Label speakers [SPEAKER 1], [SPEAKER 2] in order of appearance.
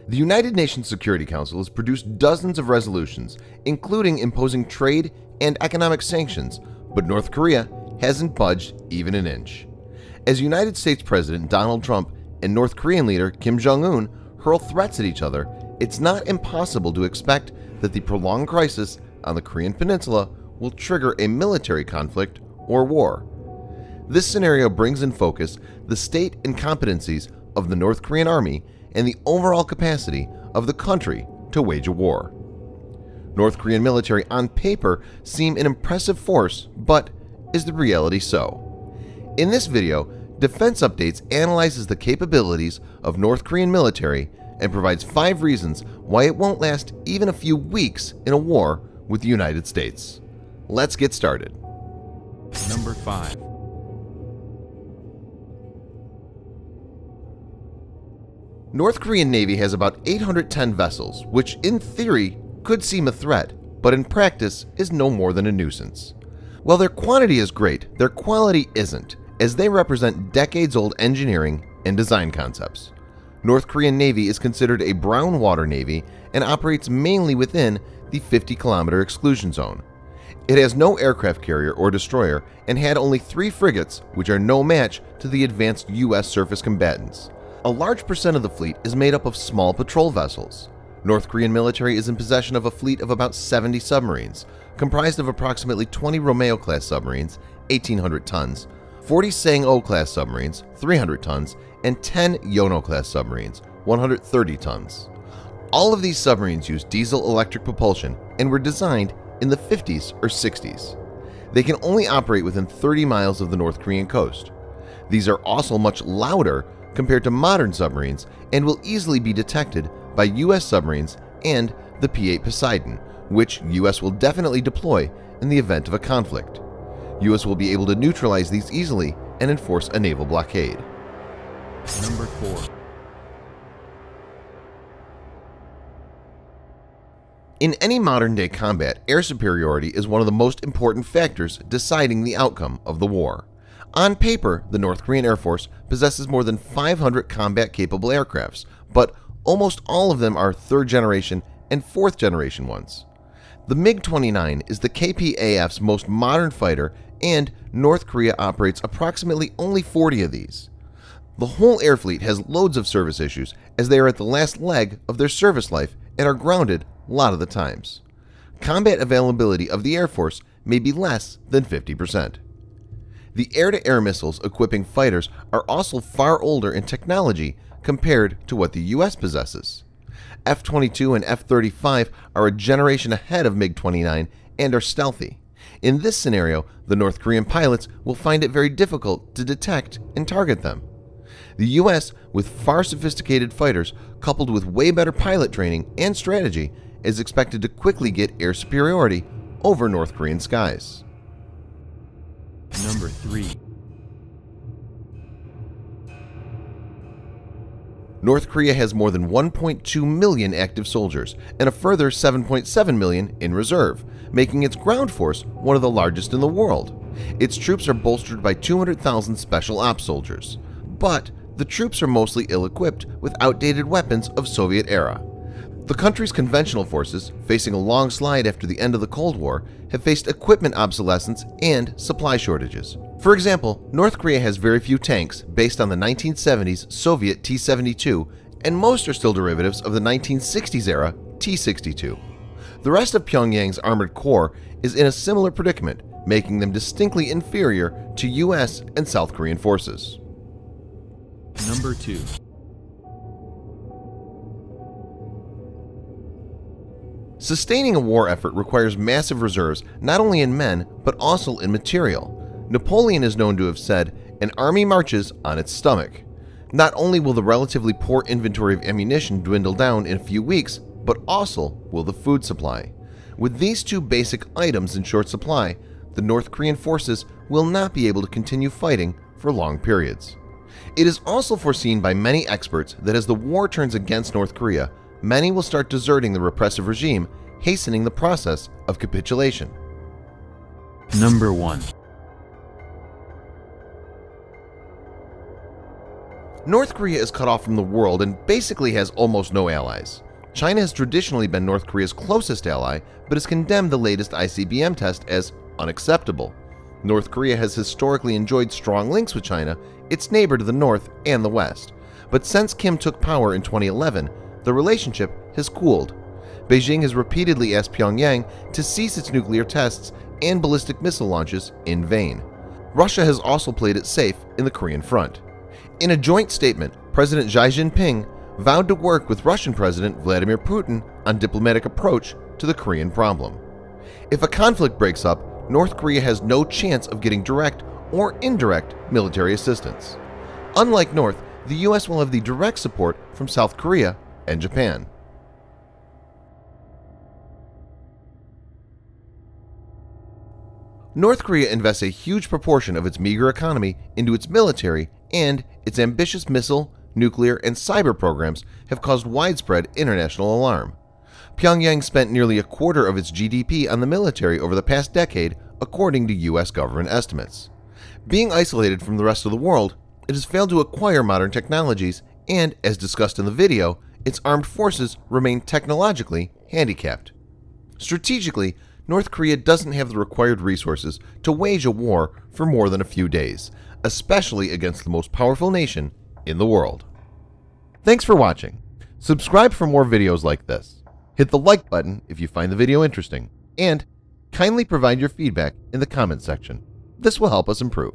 [SPEAKER 1] The United Nations Security Council has produced dozens of resolutions, including imposing trade and economic sanctions, but North Korea hasn't budged even an inch. As United States President Donald Trump and North Korean leader Kim Jong Un hurl threats at each other, it's not impossible to expect that the prolonged crisis on the Korean Peninsula will trigger a military conflict or war. This scenario brings in focus the state and competencies of the North Korean army and the overall capacity of the country to wage a war. North Korean military on paper seem an impressive force, but is the reality so? In this video, Defense Updates analyzes the capabilities of North Korean military and provides 5 reasons why it won't last even a few weeks in a war with the United States. Let's get started.
[SPEAKER 2] Number 5.
[SPEAKER 1] North Korean Navy has about 810 vessels, which in theory could seem a threat, but in practice is no more than a nuisance. While their quantity is great, their quality isn't, as they represent decades-old engineering and design concepts. North Korean Navy is considered a brown water navy and operates mainly within the 50-kilometer exclusion zone. It has no aircraft carrier or destroyer and had only 3 frigates, which are no match to the advanced U.S. surface combatants. A large percent of the fleet is made up of small patrol vessels. North Korean military is in possession of a fleet of about 70 submarines, comprised of approximately 20 Romeo-class submarines, 1,800 tons, 40 Sang-O-class submarines, 300 tons, and 10 Yono-class submarines, 130 tons. All of these submarines use diesel-electric propulsion and were designed in the 50s or 60s. They can only operate within 30 miles of the North Korean coast. These are also much louder compared to modern submarines and will easily be detected by U.S. submarines and the P-8 Poseidon, which U.S. will definitely deploy in the event of a conflict. U.S. will be able to neutralize these easily and enforce a naval blockade.
[SPEAKER 2] Number 4.
[SPEAKER 1] In any modern-day combat, air superiority is one of the most important factors deciding the outcome of the war. On paper, the North Korean Air Force possesses more than 500 combat-capable aircrafts, but almost all of them are 3rd-generation and 4th-generation ones. The MiG-29 is the KPAF's most modern fighter, and North Korea operates approximately only 40 of these. The whole air fleet has loads of service issues as they are at the last leg of their service life and are grounded a lot of the times. Combat availability of the Air Force may be less than 50%. The air-to-air missiles equipping fighters are also far older in technology compared to what the U.S. possesses. F-22 and F-35 are a generation ahead of MiG-29 and are stealthy. In this scenario, the North Korean pilots will find it very difficult to detect and target them. The U.S., with far sophisticated fighters coupled with way better pilot training and strategy, is expected to quickly get air superiority over North Korean skies.
[SPEAKER 2] Number 3.
[SPEAKER 1] North Korea has more than 1.2 million active soldiers and a further 7.7 million in reserve, making its ground force one of the largest in the world. Its troops are bolstered by 200,000 special ops soldiers, but the troops are mostly ill-equipped with outdated weapons of Soviet era. The country's conventional forces, facing a long slide after the end of the Cold War, have faced equipment obsolescence and supply shortages. For example, North Korea has very few tanks based on the 1970s Soviet T-72, and most are still derivatives of the 1960s era T-62. The rest of Pyongyang's armored corps is in a similar predicament, making them distinctly inferior to US and South Korean forces.
[SPEAKER 2] Number 2.
[SPEAKER 1] Sustaining a war effort requires massive reserves not only in men but also in material. Napoleon is known to have said, "An army marches on its stomach." Not only will the relatively poor inventory of ammunition dwindle down in a few weeks, but also will the food supply. With these 2 basic items in short supply, the North Korean forces will not be able to continue fighting for long periods. It is also foreseen by many experts that as the war turns against North Korea, many will start deserting the repressive regime, hastening the process of capitulation.
[SPEAKER 2] Number 1.
[SPEAKER 1] North Korea is cut off from the world and basically has almost no allies. China has traditionally been North Korea's closest ally, but has condemned the latest ICBM test as unacceptable. North Korea has historically enjoyed strong links with China, its neighbor to the north and the west. But since Kim took power in 2011, the relationship has cooled. Beijing has repeatedly asked Pyongyang to cease its nuclear tests and ballistic missile launches in vain. Russia has also played it safe in the Korean front. In a joint statement, President Xi Jinping vowed to work with Russian President Vladimir Putin on diplomatic approach to the Korean problem. If a conflict breaks up, North Korea has no chance of getting direct or indirect military assistance. Unlike North, the US will have the direct support from South Korea and Japan. North Korea invests a huge proportion of its meager economy into its military, and its ambitious missile, nuclear, and cyber programs have caused widespread international alarm. Pyongyang spent nearly a quarter of its GDP on the military over the past decade, according to US government estimates. Being isolated from the rest of the world, it has failed to acquire modern technologies, and, as discussed in the video, its armed forces remain technologically handicapped. Strategically, North Korea doesn't have the required resources to wage a war for more than a few days, especially against the most powerful nation in the world. Thanks for watching. Subscribe for more videos like this. Hit the like button if you find the video interesting, and kindly provide your feedback in the comments section. This will help us improve.